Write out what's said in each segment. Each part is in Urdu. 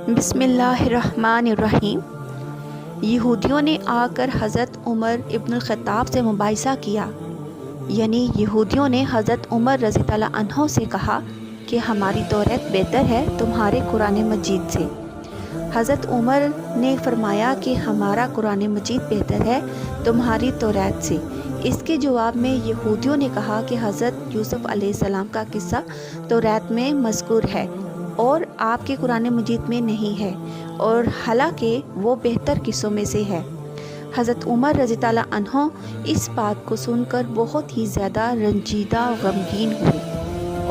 بسم اللہ الرحمن الرحیم۔ یہودیوں نے آ کر حضرت عمر ابن الخطاب سے مباحثہ کیا، یعنی یہودیوں نے حضرت عمر رضی اللہ عنہ سے کہا کہ ہماری توریت بہتر ہے تمہارے قرآن مجید سے۔ حضرت عمر نے فرمایا کہ ہمارا قرآن مجید بہتر ہے تمہاری توریت سے۔ اس کے جواب میں یہودیوں نے کہا کہ حضرت یوسف علیہ السلام کا قصہ توریت میں مذکور ہے اور آپ کے قرآن مجید میں نہیں ہے، اور حالانکہ وہ بہتر قصوں میں سے ہے۔ حضرت عمر رضی اللہ عنہ اس بات کو سن کر بہت ہی زیادہ رنجیدہ و غمگین ہوئے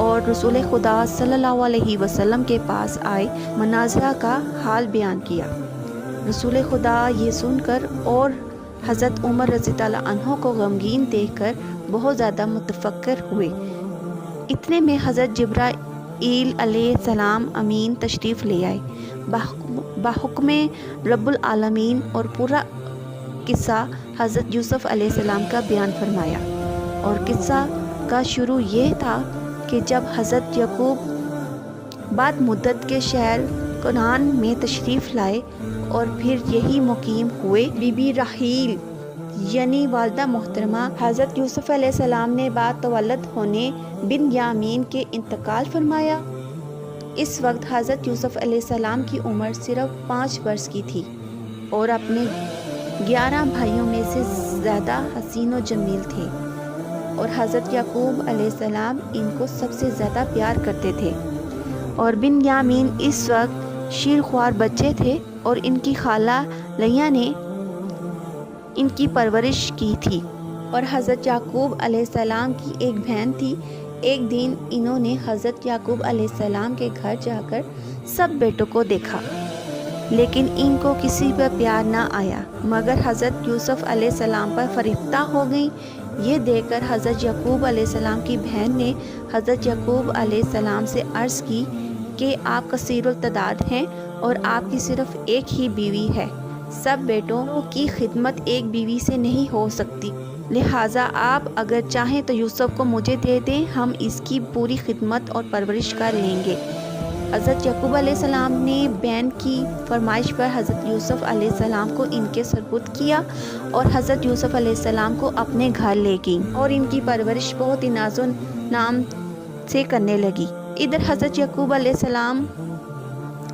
اور رسول خدا صلی اللہ علیہ وسلم کے پاس آئے مناظرہ کا حال بیان کیا۔ رسول خدا یہ سن کر اور حضرت عمر رضی اللہ عنہ کو غمگین دیکھ کر بہت زیادہ متفکر ہوئے۔ اتنے میں حضرت جبرائیل علیہ السلام امین تشریف لے آئے، بحکم رب العالمین، اور پورا قصہ حضرت یوسف علیہ السلام کا بیان فرمایا۔ اور قصہ کا شروع یہ تھا کہ جب حضرت یعقوب بعد مدت کے شہر کنعان میں تشریف لائے اور پھر یہی مقیم ہوئے، بی بی راحیل یعنی والدہ محترمہ حضرت یوسف علیہ السلام نے بعد تولد ہونے بنیامین کے انتقال فرمایا۔ اس وقت حضرت یوسف علیہ السلام کی عمر صرف 5 برس کی تھی اور اپنے 11 بھائیوں میں سے زیادہ حسین و جمیل تھے، اور حضرت یعقوب علیہ السلام ان کو سب سے زیادہ پیار کرتے تھے۔ اور بنیامین اس وقت شیرخوار بچے تھے اور ان کی خالہ لیا نے ان کی پرورش کی تھی، اور حضرت یعقوب علیہ السلام کی ایک بہن تھی۔ ایک دن انہوں نے حضرت یعقوب علیہ السلام کے گھر جا کر سب بیٹوں کو دیکھا، لیکن ان کو کسی پر پیار نہ آیا مگر حضرت یوسف علیہ السلام پر فریفتہ ہو گئیں۔ یہ دیکھ کر حضرت یعقوب علیہ السلام کی بہن نے حضرت یعقوب علیہ السلام سے عرض کی کہ آپ کثیر التعداد ہیں اور آپ کی صرف ایک ہی بیوی ہے، سب بیٹوں کی خدمت ایک بیوی سے نہیں ہو سکتی، لہٰذا آپ اگر چاہیں تو یوسف کو مجھے دے دیں، ہم اس کی پوری خدمت اور پرورش کر لیں گے۔ حضرت یعقوب علیہ السلام نے بہن کی فرمائش پر حضرت یوسف علیہ السلام کو ان کے سپرد کیا اور حضرت یوسف علیہ السلام کو اپنے گھر لے گئیں اور ان کی پرورش بہت ہی ناز و نام سے کرنے لگی۔ ادھر حضرت یعقوب علیہ السلام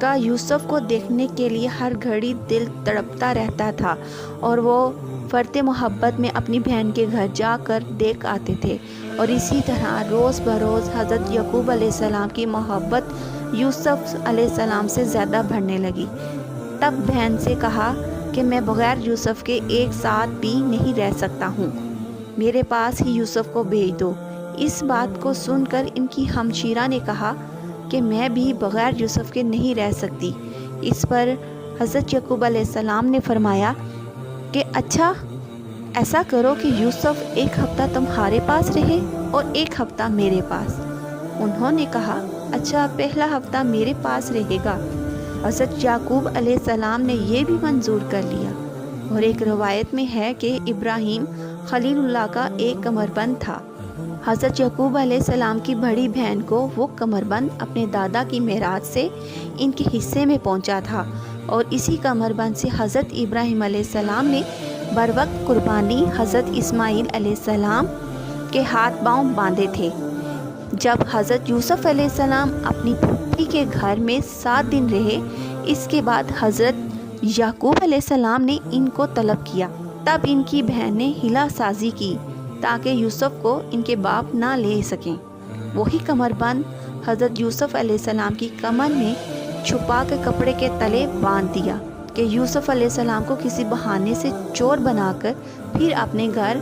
کا یوسف کو دیکھنے کے لیے ہر گھڑی دل تڑپتا رہتا تھا، اور وہ فرط محبت میں اپنی بہن کے گھر جا کر دیکھ آتے تھے، اور اسی طرح روز بروز حضرت یعقوب علیہ السلام کی محبت یوسف علیہ السلام سے زیادہ بڑھنے لگی۔ تب بہن سے کہا کہ میں بغیر یوسف کے ایک ساتھ بھی نہیں رہ سکتا ہوں، میرے پاس ہی یوسف کو بھیج دو۔ اس بات کو سن کر ان کی ہمشیرہ نے کہا کہ میں بھی بغیر یوسف کے نہیں رہ سکتی۔ اس پر حضرت یعقوب علیہ السلام نے فرمایا کہ اچھا ایسا کرو کہ یوسف ایک ہفتہ تمہارے پاس رہے اور ایک ہفتہ میرے پاس۔ انہوں نے کہا اچھا پہلا ہفتہ میرے پاس رہے گا۔ حضرت یعقوب علیہ السلام نے یہ بھی منظور کر لیا۔ اور ایک روایت میں ہے کہ ابراہیم خلیل اللہ کا ایک کمربند تھا۔ حضرت یعقوب علیہ السلام کی بڑی بہن کو وہ کمربند اپنے دادا کی میراث سے ان کے حصے میں پہنچا تھا، اور اسی کمربند سے حضرت ابراہیم علیہ السلام نے بروقت قربانی حضرت اسماعیل علیہ السلام کے ہاتھ پاؤں باندھے تھے۔ جب حضرت یوسف علیہ السلام اپنی پھوپھی کے گھر میں 7 دن رہے، اس کے بعد حضرت یعقوب علیہ السلام نے ان کو طلب کیا۔ تب ان کی بہن نے حیلہ سازی کی تاکہ یوسف کو ان کے باپ نہ لے سکیں۔ وہی کمربند حضرت یوسف علیہ السلام کی کمر میں چھپا کے کپڑے کے تلے باندھ دیا کہ یوسف علیہ السلام کو کسی بہانے سے چور بنا کر پھر اپنے گھر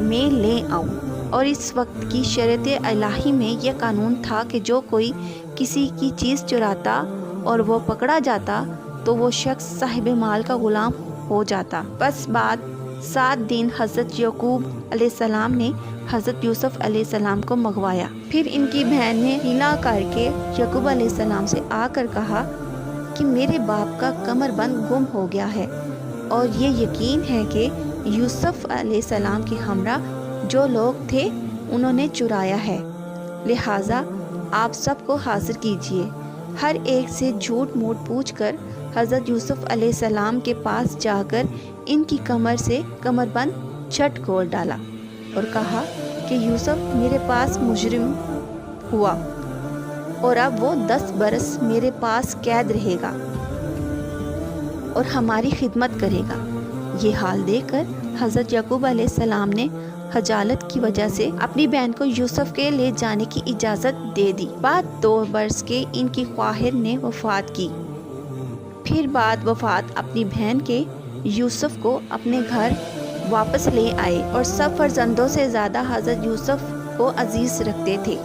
میں لے آؤں۔ اور اس وقت کی شریعت الہی میں یہ قانون تھا کہ جو کوئی کسی کی چیز چراتا اور وہ پکڑا جاتا تو وہ شخص صاحب مال کا غلام ہو جاتا۔ بس بعد 7 دن حضرت یعقوب علیہ السلام نے حضرت یوسف علیہ السلام کو منگوایا۔ پھر ان کی بہن نے حیلہ کر کے یعقوب علیہ السلام سے آ کر کہا کہ میرے باپ کا کمر بند گم ہو گیا ہے، اور یہ یقین ہے کہ یوسف علیہ السلام کے ہمراہ جو لوگ تھے انہوں نے چرایا ہے، لہٰذا آپ سب کو حاضر کیجیے۔ ہر ایک سے جھوٹ موٹ پوچھ کر حضرت یوسف علیہ السلام کے پاس جا کر ان کی کمر سے کمر بند چھٹ کھول ڈالا اور کہا کہ یوسف میرے پاس مجرم ہوا اور اب وہ 10 برس میرے پاس قید رہے گا اور ہماری خدمت کرے گا۔ یہ حال دیکھ کر حضرت یعقوب علیہ السلام نے خجالت کی وجہ سے اپنی بہن کو یوسف کے لے جانے کی اجازت دے دی۔ بعد 2 برس کے ان کی خواہر نے وفات کی۔ پھر بعد وفات اپنی بہن کے یوسف کو اپنے گھر واپس لے آئے اور سب فرزندوں سے زیادہ حضرت یوسف کو عزیز رکھتے تھے۔